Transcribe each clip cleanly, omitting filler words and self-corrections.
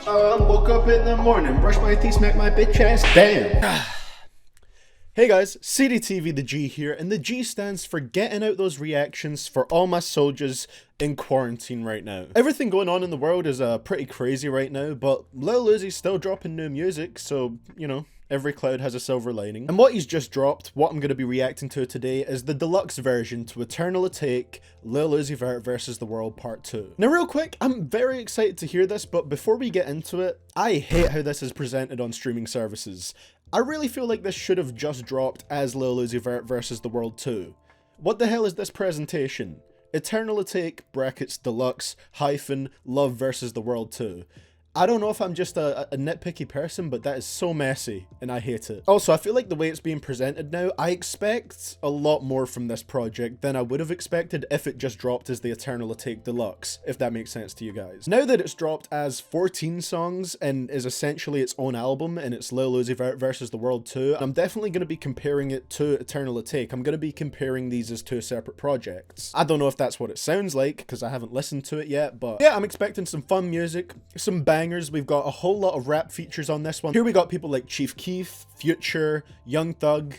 Woke up in the morning, brushed my teeth, smacked my bitch ass, damn. Hey guys, CDTVthaG here, and the G stands for getting out those reactions for all my soldiers in quarantine right now. Everything going on in the world is pretty crazy right now, but Lil Uzi's still dropping new music, so, you know, every cloud has a silver lining. And what he's just dropped, what I'm going to be reacting to today, is the deluxe version to Eternal Atake, Lil Uzi Vert versus the World Part 2. Now real quick, I'm very excited to hear this, but before we get into it, I hate how this is presented on streaming services. I really feel like this should have just dropped as Lil Uzi Vert versus the World 2. What the hell is this presentation? Eternal Atake brackets deluxe hyphen LUV versus the World 2. I don't know if I'm just a nitpicky person, but that is so messy, and I hate it. Also, I feel like the way it's being presented now, I expect a lot more from this project than I would have expected if it just dropped as the Eternal Atake Deluxe, if that makes sense to you guys. Now that it's dropped as 14 songs and is essentially its own album, and it's Lil Uzi Vert versus the World 2, I'm definitely going to be comparing it to Eternal Atake. I'm going to be comparing these as two separate projects. I don't know if that's what it sounds like, because I haven't listened to it yet, but yeah, I'm expecting some fun music, some bangers. We've got a whole lot of rap features on this one. Here we got people like Keef, Future, Young Thug,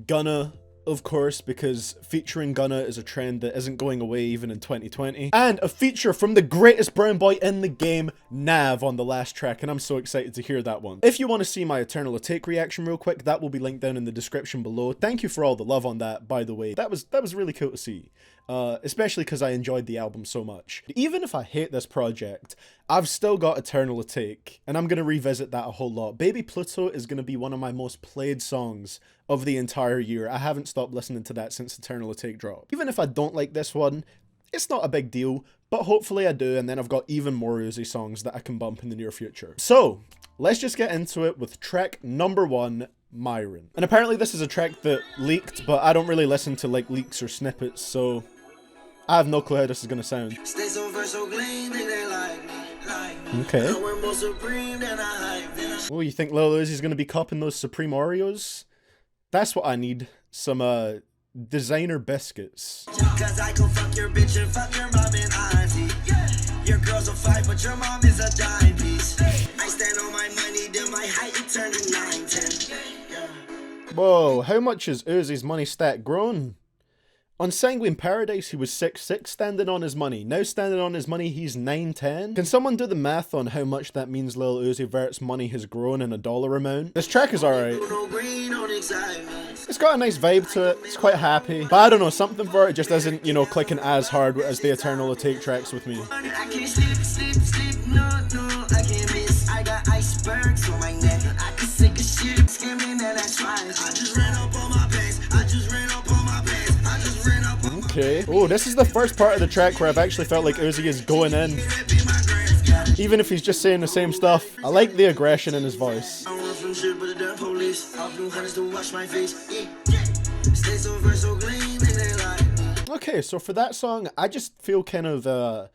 Gunna, of course, because featuring Gunna is a trend that isn't going away even in 2020. And a feature from the greatest brown boy in the game, NAV, on the last track, and I'm so excited to hear that one. If you want to see my Eternal Atake reaction real quick, that will be linked down in the description below. Thank you for all the love on that, by the way. That was really cool to see. Especially because I enjoyed the album so much. Even if I hate this project, I've still got Eternal Atake, and I'm going to revisit that a whole lot. Baby Pluto is going to be one of my most played songs of the entire year. I haven't stopped listening to that since Eternal Atake dropped. Even if I don't like this one, it's not a big deal, but hopefully I do, and then I've got even more Uzi songs that I can bump in the near future. So, let's just get into it with track number 1, Myron. And apparently this is a track that leaked, but I don't really listen to like leaks or snippets, so I have no clue how this is gonna sound. Okay. Oh, you think Lil Uzi's gonna be copping those Supreme Oreos? That's what I need. Some designer biscuits. Cause I can fuck your bitch and fuck your mom and auntie. Your girl's a 5, but your mom is a dime piece. I stand on my money, then my height turn to 9'10". Whoa, how much is Uzi's money stat grown? On Sanguine Paradise, he was 6'6", standing on his money. Now standing on his money, he's 9'10". Can someone do the math on how much that means Lil Uzi Vert's money has grown in a dollar amount? This track is alright. It's got a nice vibe to it, it's quite happy. But I don't know, something for it just isn't, you know, clicking as hard as the Eternal Atake tracks with me. I can't sleep, no, I can't miss. I got icebergs on my neck. I can sick of shit, skimming that that's fine. I just ran up on my base, Okay. Oh, this is the first part of the track where I've actually felt like Uzi is going in. Even if he's just saying the same stuff. I like the aggression in his voice. Okay, so for that song, I just feel kind of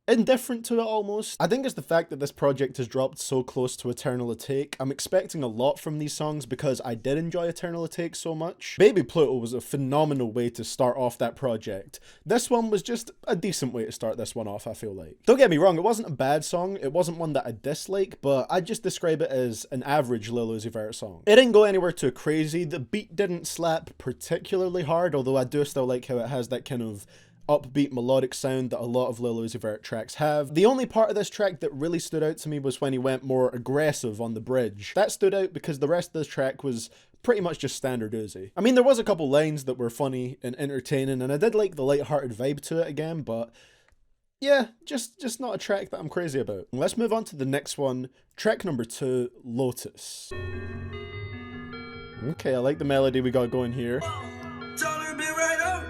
indifferent to it almost. I think it's the fact that this project has dropped so close to Eternal Atake. I'm expecting a lot from these songs because I did enjoy Eternal Atake so much. Baby Pluto was a phenomenal way to start off that project. This one was just a decent way to start this one off, I feel like. Don't get me wrong, it wasn't a bad song, it wasn't one that I dislike, but I'd just describe it as an average Lil Uzi Vert song. It didn't go anywhere too crazy, the beat didn't slap particularly hard, although I do still like how it has that kind of upbeat melodic sound that a lot of Lil Uzi Vert tracks have. The only part of this track that really stood out to me was when he went more aggressive on the bridge. That stood out because the rest of this track was pretty much just standard Uzi. I mean, there was a couple lines that were funny and entertaining, and I did like the light-hearted vibe to it again, but yeah, just not a track that I'm crazy about. Let's move on to the next one, track number 2, Lotus. Okay, I like the melody we got going here.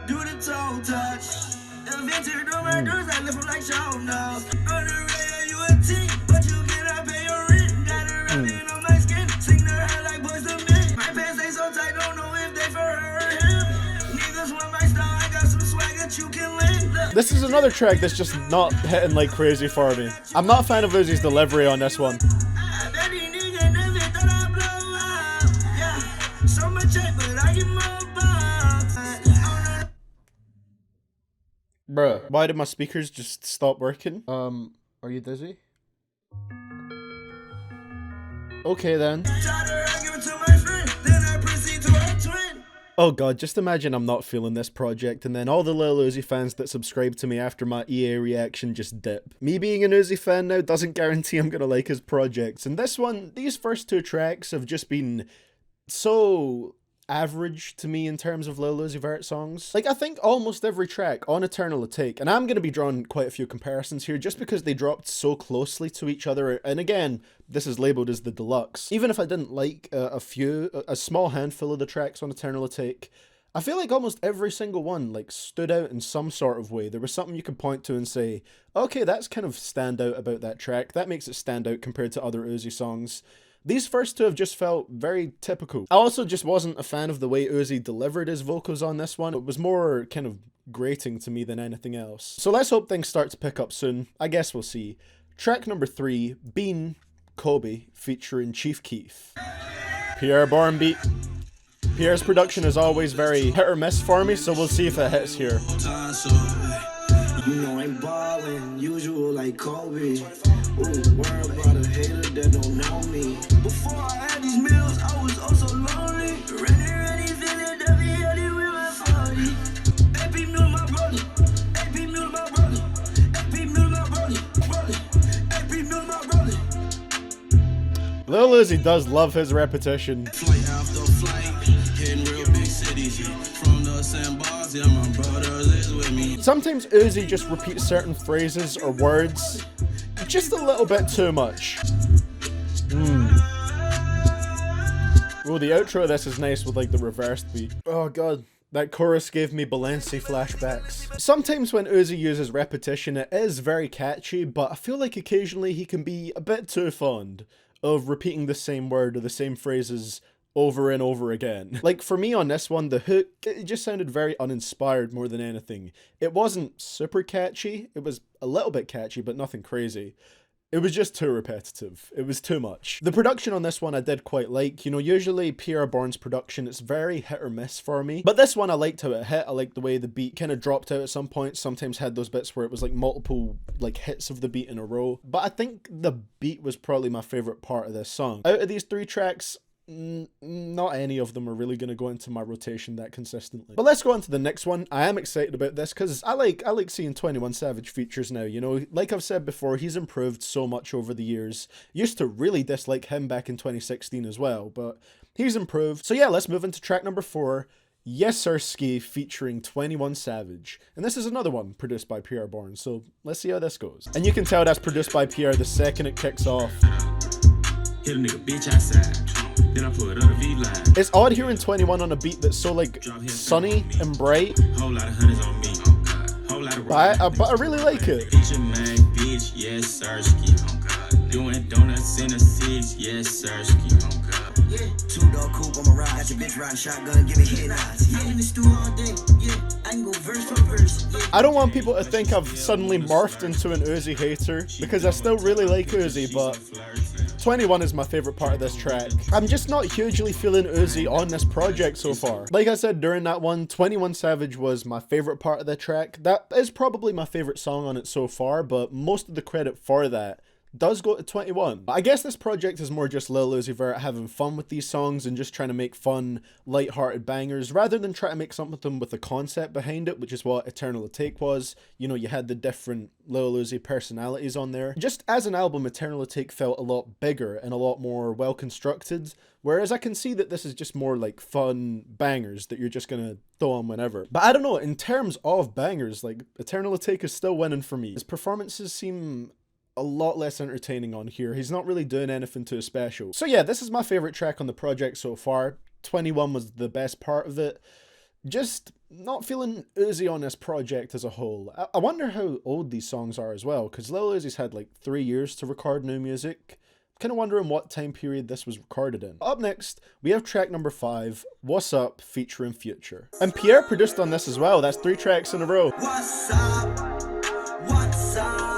Do the toe touch. Adventure no murders, I live like show now. Underrated, you a team, but you cannot pay your rent. Got a rubbing on my skin, sing to her like boys to men. My pants they so tight, don't know if they for her or him. Niggas want my style, I got some swag that you can lend. This is another track that's just not hitting like crazy for me. I'm not a fan of Uzi's delivery on this one. I bet these niggas never thought I'd blow up. Yeah, so much check, but I get more bucks. Bruh, why did my speakers just stop working? Are you dizzy? Okay then. Oh god, just imagine I'm not feeling this project and then all the Lil Uzi fans that subscribe to me after my EA reaction just dip. Me being an Uzi fan now doesn't guarantee I'm gonna like his projects, and this one, these first two tracks have just been so average to me in terms of Lil Uzi Vert songs. Like, I think almost every track on Eternal Atake, and I'm going to be drawing quite a few comparisons here just because they dropped so closely to each other, and again, this is labeled as the deluxe. Even if I didn't like a small handful of the tracks on Eternal Atake, I feel like almost every single one like stood out in some sort of way. There was something you could point to and say, okay, that's kind of stand out about that track. That makes it stand out compared to other Uzi songs. These first two have just felt very typical. I also just wasn't a fan of the way Uzi delivered his vocals on this one. It was more kind of grating to me than anything else. So let's hope things start to pick up soon. I guess we'll see. Track number 3, Bean, Kobe, featuring Chief Keef. Pierre Bourne beat. Pierre's production is always very hit or miss for me, so we'll see if it hits here. You know I'm ballin', usual like Kobe. Ooh, worry about a hater that don't know me. Before I had these meals, I was also lonely. Ready, feeling W with my 40. AP Mule my brother, AP Mule my brother, AP Mule my brother, AP Mule my brother. Lil Uzi does love his repetition. Flight after flight, hitting real big cities. From the sandbars, yeah, my brothers is with me. Sometimes Uzi just repeats certain phrases or words just a little bit too much. Oh, the outro of this is nice with like the reversed beat. Oh god, that chorus gave me Balenci flashbacks. Sometimes when Uzi uses repetition, it is very catchy, but I feel like occasionally he can be a bit too fond of repeating the same word or the same phrases over and over again. Like for me on this one, the hook, it just sounded very uninspired more than anything. It wasn't super catchy, it was a little bit catchy, but nothing crazy. It was just too repetitive. It was too much. The production on this one I did quite like. You know, usually Pierre Bourne's production, it's very hit or miss for me. But this one I liked how it hit. I liked the way the beat kind of dropped out at some point. Sometimes had those bits where it was like multiple like hits of the beat in a row. But I think the beat was probably my favorite part of this song. Out of these 3 tracks, not any of them are really going to go into my rotation that consistently. But let's go on to the next one. I am excited about this because I like seeing 21 Savage features now. You know, like I've said before, he's improved so much over the years. Used to really dislike him back in 2016 as well, but he's improved. So yeah, let's move into track number 4, Yessirskiii featuring 21 Savage. And this is another one produced by Pierre Bourne, so let's see how this goes. And you can tell that's produced by Pierre the second it kicks off. Hit a nigga bitch outside. Then I put up the V-line. It's odd hearing 21 on a beat that's so like sunny and bright. Whole lot of honeys on me. Whole lot of But I really like it. Bitch a mag, bitch, Yessirskiii, oh God. Doing donuts in a 6, Yessirskiii, oh God. Yeah, 2-door coupe on my ride. Got your bitch riding shotgun, give me head eyes. Yeah, in the stew all day. Yeah, I can go verse for verse. Yeah. I don't want people to think I've suddenly morphed into an Uzi hater because I still really like Uzi, but 21 is my favorite part of this track. I'm just not hugely feeling Uzi on this project so far. Like I said during that one, 21 Savage was my favorite part of the track. That is probably my favorite song on it so far, but most of the credit for that does go to 21. I guess this project is more just Lil Uzi Vert having fun with these songs and just trying to make fun, light-hearted bangers, rather than try to make something with a concept behind it, which is what Eternal Atake was. You know, you had the different Lil Uzi personalities on there. Just as an album, Eternal Atake felt a lot bigger and a lot more well-constructed, whereas I can see that this is just more like fun bangers that you're just gonna throw on whenever. But I don't know, in terms of bangers, like, Eternal Atake is still winning for me. His performances seem a lot less entertaining on here. He's not really doing anything too special. So yeah, this is my favorite track on the project so far. 21 was the best part of it. Just not feeling Uzi on this project as a whole. I wonder how old these songs are as well, because Lil Uzi's had like 3 years to record new music. Kind of wondering what time period this was recorded in. Up next, we have track number 5, Wassup featuring Future. And Pierre produced on this as well. That's 3 tracks in a row. What's up? What's up?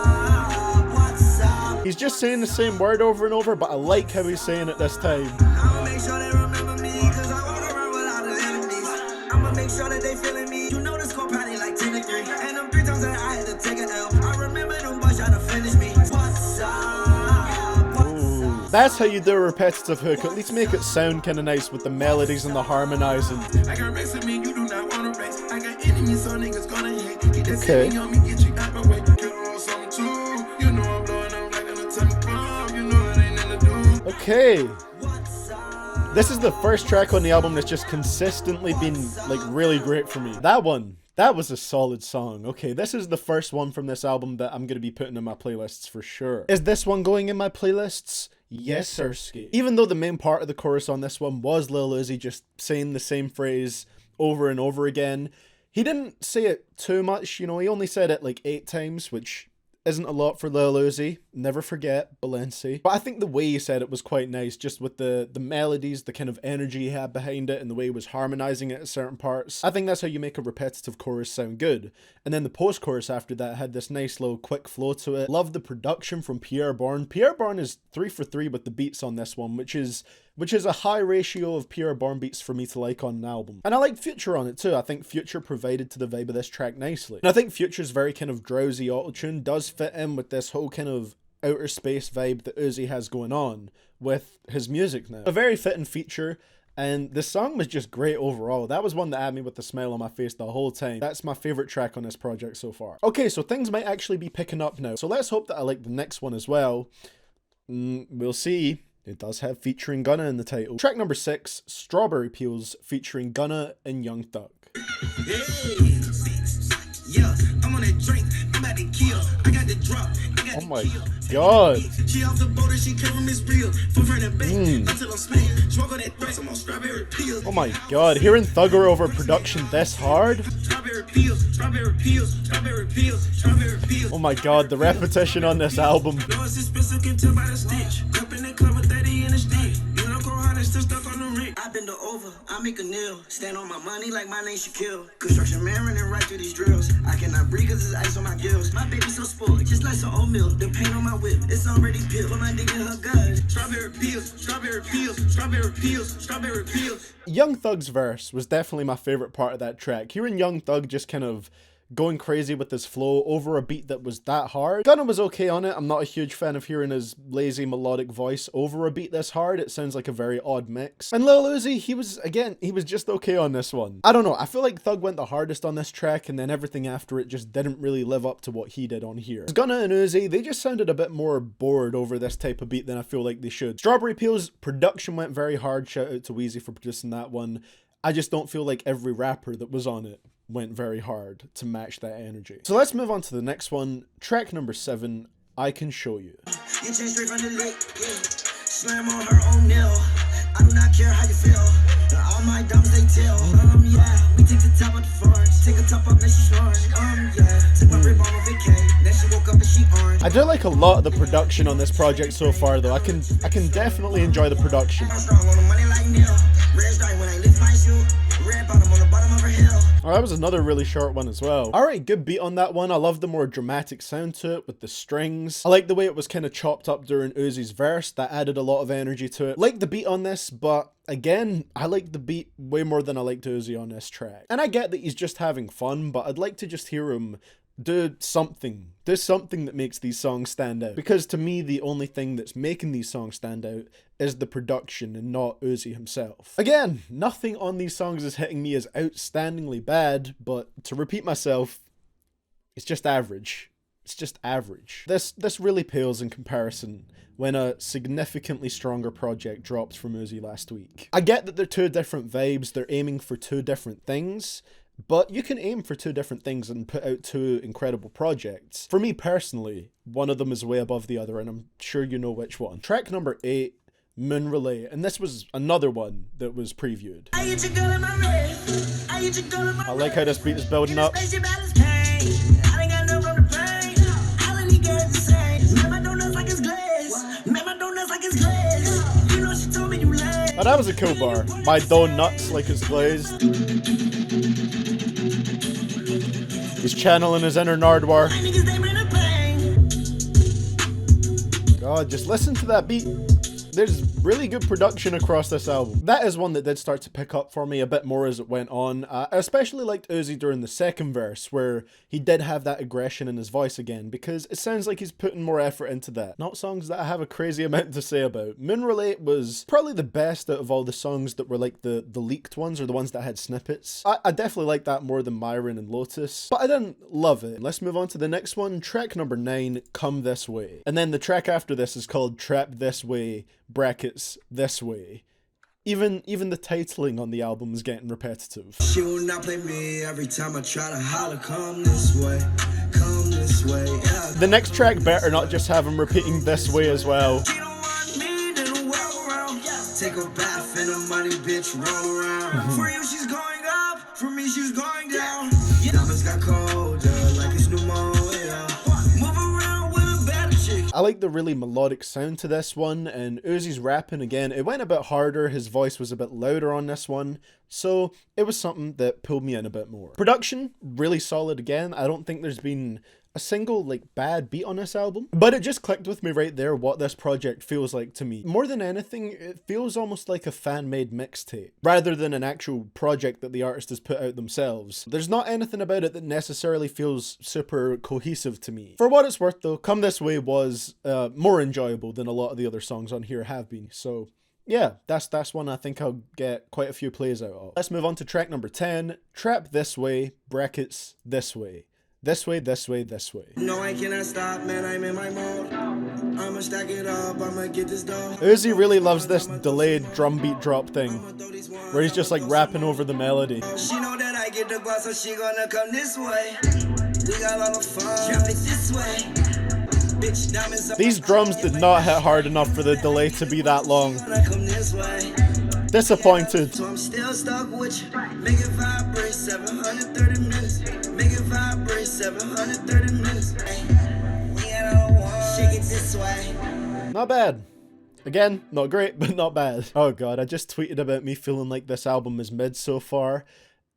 He's just saying the same word over and over, but I like how he's saying it this time. I'ma make sure they remember me, cause I wanna run without the enemies. I'ma make sure that they feeling me. You know the score probably like 10 to 3. And them 3 times that I had to take an L. I remember them boys trying to finish me. What's up? What's up? That's how you do a repetitive hook. At least make it sound kind of nice with the melodies and the harmonizing. I got racks with me, you do not want to race. I got enemies, so niggas gonna hate. Get that Okay. on me, get you out my way. You know something too. You know I'm blowing up like an atomic bomb. You know it ain't nothing to do. Okay. This is the first track on the album that's just consistently been like really great for me. That was a solid song. Okay, this is the first one from this album that I'm going to be putting in my playlists for sure. Is this one going in my playlists? Yessirskiii. Even though the main part of the chorus on this one was Lil Uzi just saying the same phrase over and over again, he didn't say it too much, you know, he only said it like 8 times, which isn't a lot for Lil Uzi. Never forget Balenci. But I think the way he said it was quite nice, just with the melodies, the kind of energy he had behind it, and the way he was harmonizing it at certain parts. I think that's how you make a repetitive chorus sound good. And then the post-chorus after that had this nice little quick flow to it. Love the production from Pierre Bourne. Pierre Bourne is 3 for 3 with the beats on this one, which is a high ratio of Pierre Bourne beats for me to like on an album. And I like Future on it too. I think Future provided to the vibe of this track nicely. And I think Future's very kind of drowsy auto-tune does fit in with this whole kind of outer space vibe that Uzi has going on with his music now. A very fitting feature, and the song was just great overall. That was one that had me with a smile on my face the whole time. That's my favorite track on this project so far. Okay, so things might actually be picking up now. So let's hope that I like the next one as well. We'll see. It does have featuring Gunna in the title. Track number 6, Strawberry Peels, featuring Gunna and Young Thug. Yeah, I'm on that drink. I'm about to kill. I got the drop. Oh my god. She off the boat and she cover Miss Real. For front and back until I'm spinning. Smoke on that threats. I'm on strawberry peels. Oh my god, hearing Thugger over production this hard? Strawberry peels, strawberry peels, strawberry peels, strawberry peels. Oh my god, the repetition on this album. No, it's expensive, can tell by the stench. Up in the club with 30 in the stick. You know, Corona still stuck on the ring. I bend over, I make a nail. Stand on my money like my name Shaquille. Construction man running right through these drills. I cannot breathe cause there's ice on my gills. My baby so spoiled, just like some oatmeal. The paint on my whip, it's already peeled. Put my dick in her gut. Strawberry peels, strawberry peels, strawberry peels, strawberry peels. Young Thug's verse was definitely my favorite part of that track. Hearing Young Thug just kind of going crazy with his flow over a beat that was that hard. Gunna was okay on it. I'm not a huge fan of hearing his lazy melodic voice over a beat this hard. It sounds like a very odd mix. And Lil Uzi, he was just okay on this one. I don't know, I feel like Thug went the hardest on this track, and then everything after it just didn't really live up to what he did on here. Gunna and Uzi, they just sounded a bit more bored over this type of beat than I feel like they should. Strawberry Peels, production went very hard. Shout out to Weezy for producing that one. I just don't feel like every rapper that was on it went very hard to match that energy. So let's move on to the next one. Track number 7, I Can Show You. You change straight from the lick, yeah. Slam on her own nail. I do not care how you feel. All my diamonds they tell. Yeah, we take the top of the forest. Take a top up and she snoring. Yeah. Took my rib on a vacay. Then she woke up and she orange. I do like a lot of the production on this project so far though. I can definitely enjoy the production. I'm strong on the money like Neil. Red stripe when I lift my shoe. Red bottom on the bottom of her hill. Oh, that was another really short one as well. Alright, good beat on that one. I love the more dramatic sound to it with the strings. I like the way it was kind of chopped up during Uzi's verse. That added a lot of energy to it. Like the beat on this, but again, I like the beat way more than I liked Uzi on this track. And I get that he's just having fun, but I'd like to just hear him do something that makes these songs stand out. Because to me, the only thing that's making these songs stand out is the production and not Uzi himself. Again, nothing on these songs is hitting me as outstandingly bad, but to repeat myself, it's just average. It's just average. This really pales in comparison when a significantly stronger project drops from Uzi last week. I get that they're two different vibes, they're aiming for two different things, but you can aim for two different things and put out two incredible projects. For me personally, one of them is way above the other, and I'm sure you know which one. Track number 8, Moon Relay, and this was another one that was previewed. I like how this beat is building up. Oh, that was a cool bar. My dough nuts like it's glazed. He's channeling his inner Nardwar. God, just listen to that beat. there's really good production across this album. That is one that did start to pick up for me a bit more as it went on. I especially liked Uzi during the second verse, where he did have that aggression in his voice again, because it sounds like he's putting more effort into that. Not songs that I have a crazy amount to say about. Moon Relate was probably the best out of all the songs that were like the leaked ones, or the ones that had snippets. I definitely like that more than Myron and Lotus, but I didn't love it. Let's move on to the next one, track number 9, Come This Way. And then the track after this is called Trap This Way, brackets, This Way. Even the titling on the album is getting repetitive. She will not play me every time I try to holler, come this way, come this way. Yeah. The next track better not just have him repeating this way as well. She don't want me, then walk around. Take a bath in the money, bitch, roll around. For you, she's going up. For me, she's going down. Diamonds got colder, like it's pneumonia. Move around with a better chick. I like the really melodic sound to this one, and Uzi's rapping again, it went a bit harder, his voice was a bit louder on this one, so it was something that pulled me in a bit more. Production, really solid again. I don't think there's been a single like bad beat on this album, but it just clicked with me right there what this project feels like to me. More than anything, it feels almost like a fan-made mixtape rather than an actual project that the artist has put out themselves. There's not anything about it that necessarily feels super cohesive to me. For what it's worth though, Come This Way was more enjoyable than a lot of the other songs on here have been, so yeah, that's one I think I'll get quite a few plays out of. Let's move on to track number 10, Trap This Way, brackets, This Way. This way, this way, this way. No, I cannot stop, man, I'm in my mode. I'ma stack it up, I'ma get this dough. Uzi really loves this delayed drum beat drop thing, where he's just like rapping over the melody. She know that I get the boss, so she gonna come this way. We got all the fun, drop it this way. Bitch, diamonds up. These drums did not hit hard enough for the delay to be that long. Come this way. Disappointed. So I'm still stuck with you. Make it vibrate 730 minutes. Make it vibrate 730 minutes. We ain't all one. Shake it this way. Not bad. Again, not great, but not bad. Oh god, I just tweeted about me feeling like this album is mid so far,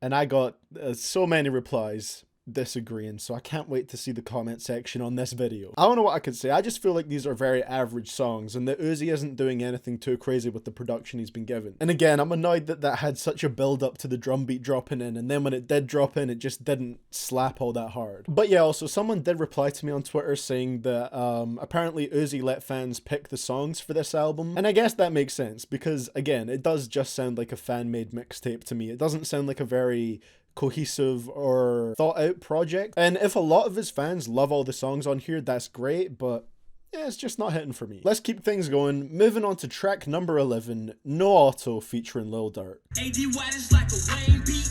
and I got so many replies disagreeing, so I can't wait to see the comment section on this video. I don't know what I could say. I just feel like these are very average songs, and that Uzi isn't doing anything too crazy with the production he's been given. And again, I'm annoyed that that had such a build up to the drum beat dropping in, and then when it did drop in, it just didn't slap all that hard. But yeah, also someone did reply to me on Twitter saying that apparently Uzi let fans pick the songs for this album, and I guess that makes sense, because again, it does just sound like a fan-made mixtape to me. It doesn't sound like a very cohesive or thought out project, and if a lot of his fans love all the songs on here, that's great, but yeah, it's just not hitting for me. Let's keep things going. Moving on to track number 11, No Auto featuring Lil Durk. AD White is like a Wayne beat.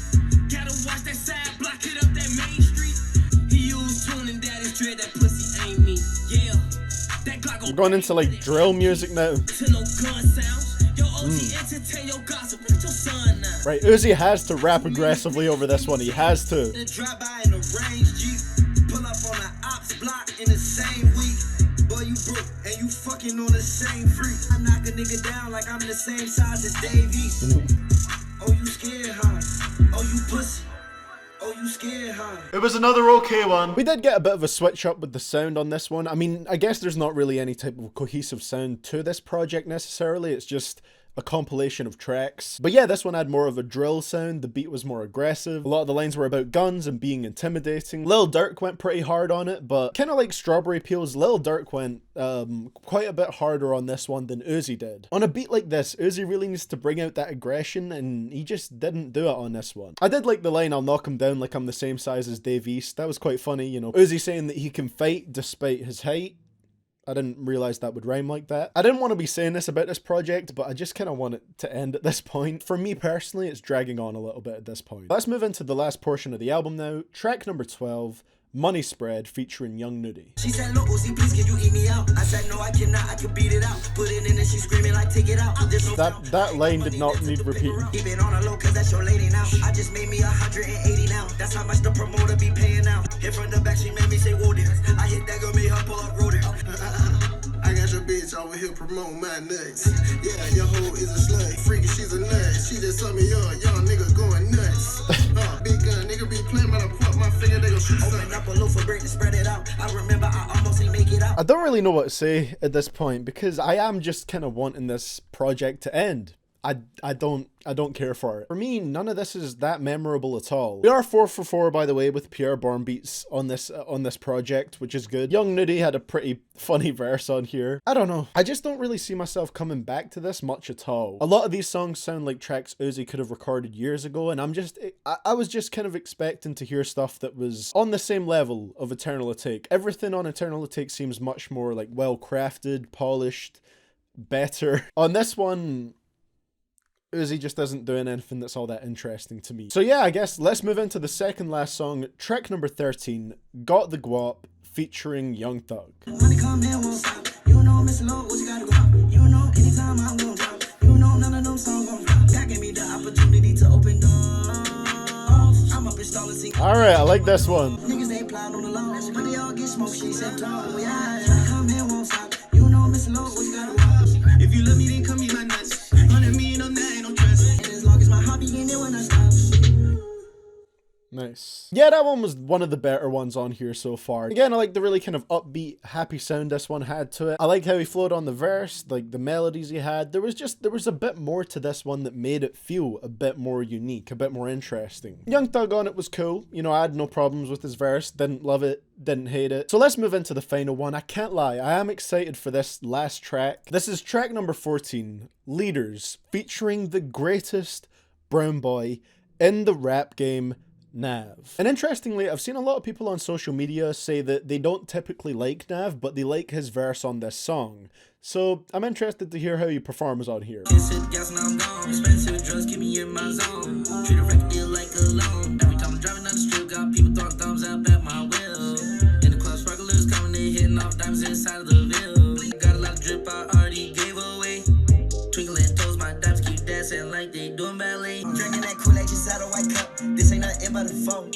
Gotta watch that side, block it up that main street. He used tuning that is dread, that pussy ain't me. Yeah, that Glock We're going into like drill music now. to no gun sounds. Yo, OG entertain your gossip. Look at your son now. Right, Uzi has to rap aggressively over this one. He has to. The drive by in the range Jeep. Pull up on the ops block in the same week. Boy, you broke and you fucking on the same freak. I knock a nigga down like I'm the same size as Dave East. Oh, you scared, huh? Oh, you pussy. Oh, you scared, huh? It was another okay one. We did get a bit of a switch up with the sound on this one. I mean, I guess there's not really any type of cohesive sound to this project necessarily. It's just a compilation of tracks. But yeah, this one had more of a drill sound. The beat was more aggressive. A lot of the lines were about guns and being intimidating. Lil Durk went pretty hard on it, but kind of like Strawberry Peels, Lil Durk went quite a bit harder on this one than Uzi did. On a beat like this, Uzi really needs to bring out that aggression, and he just didn't do it on this one. I did like the line, "I'll knock him down like I'm the same size as Dave East." That was quite funny, you know. Uzi saying that he can fight despite his height. I didn't realize that would rhyme like that. I didn't want to be saying this about this project, but I just kind of want it to end at this point. For me personally, it's dragging on a little bit at this point. Let's move into the last portion of the album now. Track number 12, Money Spread featuring Young Nudy. She said, Lil Uzi, please, can you eat me out? I said, no, I cannot, I can beat it out. Put it in and she screaming like, take it out. That line did not need repeating. Keep it on a low, cause that's your lady now. I just made me 180 now. That's how much the promoter be paying now. Hit from the back, she made me say, whoa there. I hit that girl, made her pull up, roll there. I got your bitch bitch over here promote my nuts. Yeah, your hoe is a slut. Freaky, she's a nut. She just sum me up. Young nigga going nuts. Big gun, nigga be playing, but I put my finger, they gon' shoot something. Open up a loaf of bread and spread it out. I remember I almost ain't make it out. I don't really know what to say at this point because I am just kind of wanting this project to end. I don't care for it. For me, none of this is that memorable at all. We are 4 for 4, by the way, with PR Born beats on this project, which is good. Young Nudy had a pretty funny verse on here. I don't know. I just don't really see myself coming back to this much at all. A lot of these songs sound like tracks Uzi could have recorded years ago, and I was just kind of expecting to hear stuff that was on the same level of Eternal Atake. Everything on Eternal Atake seems much more like well crafted, polished, better. On this one, Uzi just isn't doing anything that's all that interesting to me. So yeah, I guess let's move into the second last song, track number 13, Got the Guap, featuring Young Thug. Money come in, won't stop. You know, Mr. Low, what you gotta go out. You know, anytime I'm gonna drop. You know, none of them songs gon' flop. That gave me the opportunity to open doors. I'm up installing sing. Alright, I like this one. Niggas ain't plowed on the low. But they all get smoked, she said, oh yeah. Money come in, won't stop. You know, Mr. Low, what you gotta go out. If you love me, then come eat my nuts. 100 million on that, ain't no trust. And as long as my hobby ain't there when I stop. Nice. Yeah, that one was one of the better ones on here so far. Again, I like the really kind of upbeat, happy sound this one had to it. I like how he flowed on the verse, like the melodies he had. There was a bit more to this one that made it feel a bit more unique, a bit more interesting. Young Thug on it was cool. You know, I had no problems with his verse. Didn't love it, didn't hate it. So let's move into the final one. I can't lie, I am excited for this last track. This is track number 14, Leaders, featuring the greatest brown boy in the rap game, NAV. And interestingly, I've seen a lot of people on social media say that they don't typically like NAV, but they like his verse on this song. So I'm interested to hear how he performs on here. Expensive drugs keep me in my zone. Treat a record deal like a loan. Every time I'm driving down the strip, got people throwing thumbs up at my wheel. In the club, sparklers coming, they hitting off diamonds inside of the Ville. Got a lot of drip I already gave away. Twinkling toes, my dimes keep dancing like they doing ballet. Drinking that Kool-Aid just out of white cup. This ain't nothing but a phone.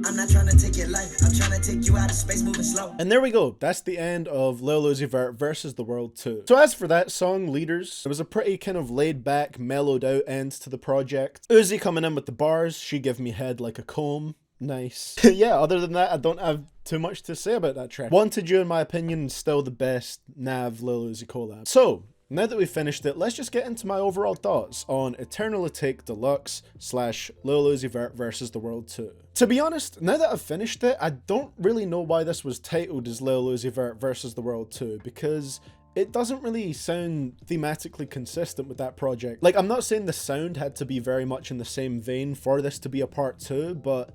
I'm not trying to take your life. I'm trying to take you out of space moving slow. And there we go. That's the end of Lil Uzi Vert versus the World 2. So as for that song, Leaders, it was a pretty kind of laid back, mellowed out end to the project. Uzi coming in with the bars. She give me head like a comb. Nice. Yeah, other than that, I don't have too much to say about that track. Wanted You, in my opinion, still the best NAV Lil Uzi collab. So now that we've finished it, let's just get into my overall thoughts on Eternal Atake Deluxe / Lil Uzi Vert versus the World 2. To be honest, now that I've finished it, I don't really know why this was titled as Lil Uzi Vert versus the World 2, because it doesn't really sound thematically consistent with that project. Like, I'm not saying the sound had to be very much in the same vein for this to be a part 2, but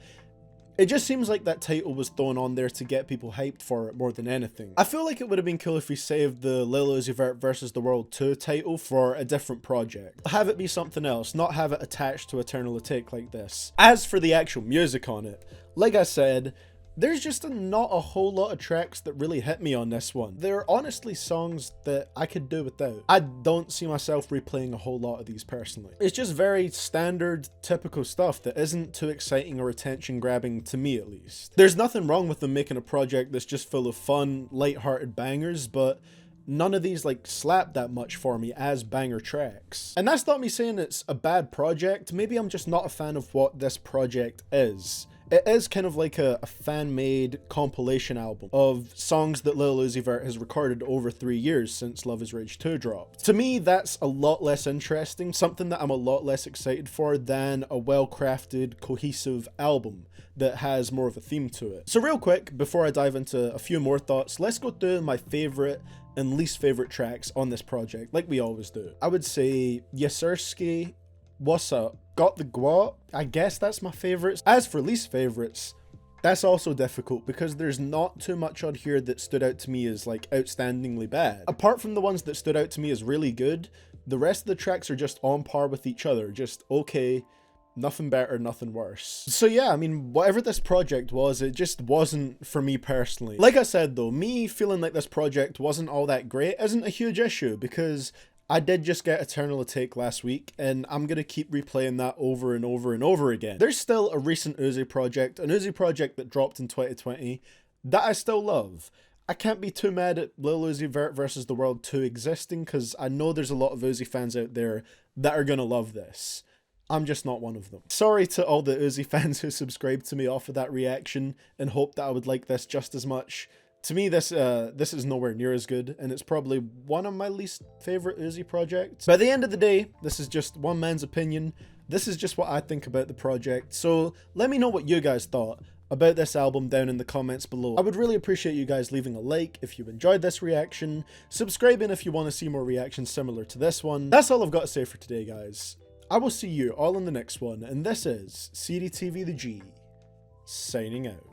it just seems like that title was thrown on there to get people hyped for it more than anything. I feel like it would have been cool if we saved the Lil Uzi Vert versus the World 2 title for a different project. Have it be something else, not have it attached to Eternal Atake like this. As for the actual music on it, like I said, there's just not a whole lot of tracks that really hit me on this one. They're honestly songs that I could do without. I don't see myself replaying a whole lot of these personally. It's just very standard, typical stuff that isn't too exciting or attention grabbing to me at least. There's nothing wrong with them making a project that's just full of fun, light-hearted bangers, but none of these like slap that much for me as banger tracks. And that's not me saying it's a bad project. Maybe I'm just not a fan of what this project is. It is kind of like a fan-made compilation album of songs that Lil Uzi Vert has recorded over 3 years since Love Is Rage 2 dropped. To me, that's a lot less interesting, something that I'm a lot less excited for than a well-crafted, cohesive album that has more of a theme to it. So real quick, before I dive into a few more thoughts, let's go through my favorite and least favorite tracks on this project, like we always do. I would say Yessirskiii, Wassup, Got the Guap, I guess that's my favorites. As for least favorites, that's also difficult because there's not too much on here that stood out to me as like outstandingly bad. Apart from the ones that stood out to me as really good, the rest of the tracks are just on par with each other, just okay, nothing better, nothing worse. So yeah, I mean, whatever this project was, it just wasn't for me personally. Like I said though, me feeling like this project wasn't all that great isn't a huge issue because I did just get Eternal Atake last week, and I'm going to keep replaying that over and over and over again. There's still a recent Uzi project, an Uzi project that dropped in 2020, that I still love. I can't be too mad at Lil Uzi Vert versus the World 2 existing, because I know there's a lot of Uzi fans out there that are gonna love this. I'm just not one of them. Sorry to all the Uzi fans who subscribed to me off of that reaction and hoped that I would like this just as much. To me, this is nowhere near as good, and it's probably one of my least favorite Uzi projects. By the end of the day, this is just one man's opinion. This is just what I think about the project. So let me know what you guys thought about this album down in the comments below. I would really appreciate you guys leaving a like if you enjoyed this reaction, subscribing if you want to see more reactions similar to this one. That's all I've got to say for today, guys. I will see you all in the next one, and this is CDTVthaG, signing out.